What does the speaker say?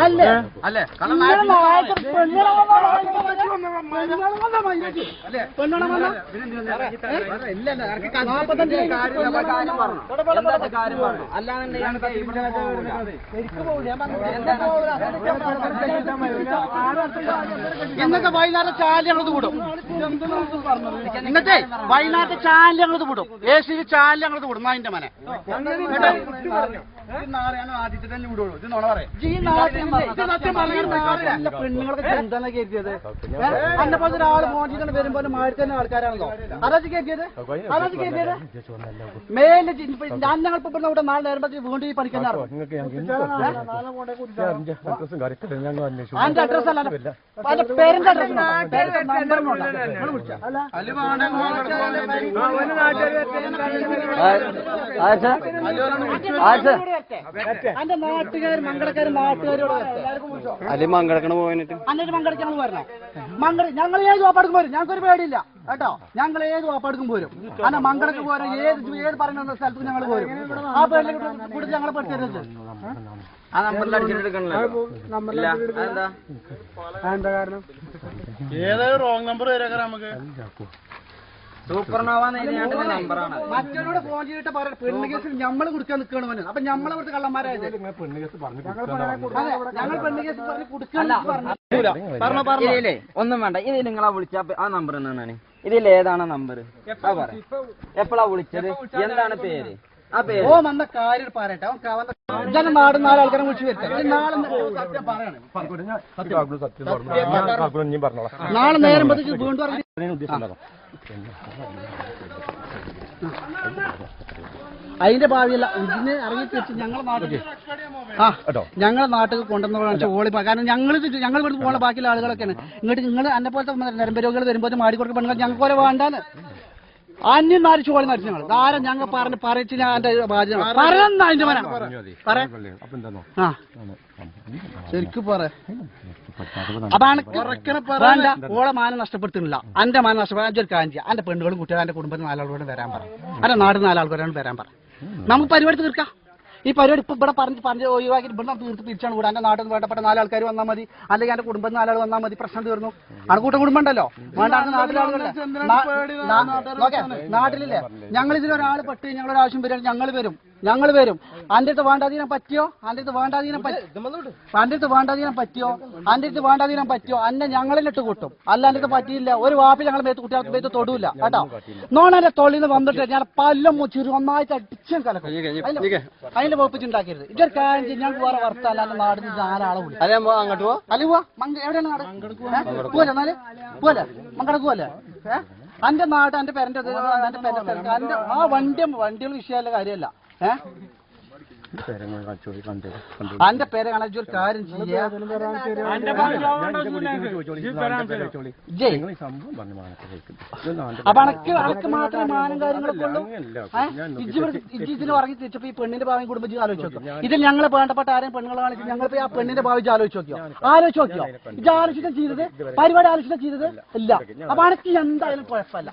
അല്ലേ അല്ലേ ഇന്നത്തെ വൈകുന്നേരം ചാനൽ ഞങ്ങളത് വിടും. ഇന്നത്തെ വൈകുന്നേരത്തെ ചാനൽ ഞങ്ങളത് വിടും. AC ചാനൽ ഞങ്ങളത് വിടും. അതിന്റെ മനെ നാളെയാണ് ആദ്യത്തെ തന്നെ വിടുള്ളൂ. ഇത് നോണ പറയാം. പെണ്ണുങ്ങളൊക്കെ എന്താണ് കരുതിയത്? അന്നെപ്പോലത്തെ ഒരാൾ മോചിക്കണം വരുമ്പോൾ മാറി തന്നെ ആൾക്കാരാണല്ലോ. അതാ കരുതിയത്? മേലെ ഞങ്ങളിപ്പോ ഇവിടെ നാളെ നേരം വീണ്ടും ഈ പഠിക്കാൻ അതിന്റെ അഡ്രസ് അല്ല പേരന്റെ അഡ്രസ് അന്റെ നാട്ടുകാർ മംഗളക്കാരും നാട്ടുകാരോട് മങ്കടക്കണ പോയിട്ട് എന്നിട്ട് മങ്കടക്കാൻ പോരണേ ഞങ്ങൾ ഏത് വാപ്പാടുക്കും പോരും. ഞങ്ങൾക്കൊരു പേടിയില്ല കേട്ടോ. ഞങ്ങൾ ഏത് വാപ്പാടുക്കും പോരും. അന്നെ മങ്കടക്ക് പോരാ ഏത് പറയുന്ന സ്ഥലത്ത് ഞങ്ങൾ പോരും. ആ പേരിൽ കൂടി ഞങ്ങളെ പഠിച്ചത് ആ നമ്പറിൽ എന്താ കാരണം ഏതായാലും റോങ് നമ്പർ വരാം നമുക്ക്. സൂപ്പർനോവ നമ്പറാണ്. മറ്റവരോട് ഫോൺ ചെയ്തിട്ട് പറയാം പെണ്ണ് കേസിൽ ഞമ്മള് കൊടുക്കാൻ നിൽക്കണം പറഞ്ഞു. അപ്പൊ ഞമ്മളെ കുറച്ച് കള്ളന്മാരായത് ഞങ്ങൾ പെണ്ണ് കേസ് പറഞ്ഞ് കൊടുക്കില്ലേ. ഒന്നും വേണ്ട. ഇത് നിങ്ങളാ വിളിച്ച ആ നമ്പർ എന്നാണ്. ഇതിൽ ഏതാണ് നമ്പർ? എപ്പോഴാ വിളിച്ചത്? എന്താണ് പേര്? ആ പേര് ഓ വന്ന കാര്യം പറയട്ടെ. അവൻ നാട് 4 ആൾക്കാരെ വിളിച്ചു വരുത്താം. നാളെ നേരം വീണ്ടും അതിന്റെ ഭാവിയല്ല. ഇതിന് ഇറങ്ങി തിരിച്ച് ഞങ്ങളെ നാട്ടിൽ കൊണ്ടുവന്ന ഓളി. കാരണം ഞങ്ങൾ ഇവിടുന്ന് പോണ ബാക്കിയുള്ള ആളുകളൊക്കെയാണ് ഇങ്ങോട്ട്. നിങ്ങൾ എന്നെ പോലത്തെ നരമ്പ് രോഗികൾ വരുമ്പോൾ മാടിക്കൊടുക്ക പെണ്ണുങ്ങൾ ഞങ്ങൾക്ക് പോലെ വേണ്ടാന്ന് അന്യം നാല് ചോളി നടിച്ചു. ഞങ്ങൾ ധാരം ഞങ്ങൾ പറയിച്ച് ഞാൻ എന്റെ ബാധ്യത പറയുന്ന അതിന്റെ മന ശരിക്കും പറ. അതാണ് വേണ്ട. ഓളെ മാനം നഷ്ടപ്പെടുത്തുന്നില്ല. എന്റെ മാനം നഷ്ടപ്പെടാൻ ഒരു കാര്യം ചെയ്യാം. എന്റെ പെണ്ണുകളും കുട്ടികളും എന്റെ കുടുംബത്തിൽ 4 ആളുകളോട് വരാൻ പറ. എന്റെ നാട് 4 ആൾക്കാരോട് വരാൻ പറ. നമുക്ക് പരിപാടി തീർക്കാം. ഈ പരിപാടി ഇപ്പൊ ഇവിടെ പറഞ്ഞ് ഒഴിവാക്കി ഇവിടെ തീർത്ത് തിരിച്ചാണ് കൂടെ. എന്റെ നാട്ടിൽ വേണ്ടപ്പെട്ട 4 ആൾക്കാർ വന്നാൽ മതി. അല്ലെങ്കിൽ എന്റെ കുടുംബത്തിൽ 4 ആൾ വന്നാൽ മതി. പ്രശ്നം തീർന്നു. അണക്കൂട്ട കുടുംബം ഉണ്ടല്ലോ. വേണ്ട നാട്ടിലില്ലേ ഞങ്ങൾ ഇതിലൊരാൾ പെട്ട് ഞങ്ങളൊരാവശ്യം വരികയാണ്. ഞങ്ങൾ വരും. അന്റെ അടുത്ത് വേണ്ടാതീനം പറ്റിയോ? അന്നെ ഞങ്ങളിലിട്ട് കൂട്ടും. അല്ലാണ്ട് പറ്റിയില്ല. ഒരു വാപ്പിൽ ഞങ്ങൾ കുട്ടികൾക്ക് മേത്ത് തൊടൂല കേട്ടോ. നോണന്റെ തൊള്ളിന്ന് വന്നിട്ട് ഞാൻ പല്ലും മുച്ചിരി ഒന്നായിട്ട് അടിച്ചും കലക്കും. അതിന്റെ വകുപ്പിച്ചുണ്ടാക്കരുത്. ഇതൊരു കാര്യം ഞങ്ങൾക്ക് വേറെ വർത്തല്ല. എന്റെ നാടിന് 4 ആളെ വിളിക്കും. അങ്ങോട്ട് പോവാ അല്ല പോവാ. എവിടെയാണ് നാട്? പോലെ എന്നാല് പോലെ മങ്കടക്ക് പോലെ. എന്റെ നാട് എന്റെ പേരന്റെ എന്റെ ആ വണ്ടികൾ വിഷയമല്ല കാര്യമല്ല. അന്റെ പേരെ കാണാൻ ഒരു കാര്യം ചെയ്യാ. അപ്പൊ അനക്ക് മാത്രമേ മാനം കാര്യങ്ങളൊക്കെ ഉള്ളൂ. ഇതിന് പറഞ്ഞ് തിരിച്ചപ്പോ ഈ പെണ്ണിന്റെ ഭാവി കുടുംബജീവി ആലോചിച്ച് നോക്കിയോ? ഇതിൽ ഞങ്ങൾ വേണ്ടപ്പെട്ട ആരെയും പെണ്ണുങ്ങളെ കാണിച്ച് ഞങ്ങളിപ്പോ ആ പെണ്ണിന്റെ ഭാവി ആലോചിച്ച് നോക്കിയോ? ഇത് ആലോചിച്ചിട്ട് ചെയ്തത് പരിപാടി ആലോചിച്ചിട്ട് ചെയ്തത് ഇല്ല. അപ്പൊ അനക്ക് എന്തായാലും കുഴപ്പമില്ല.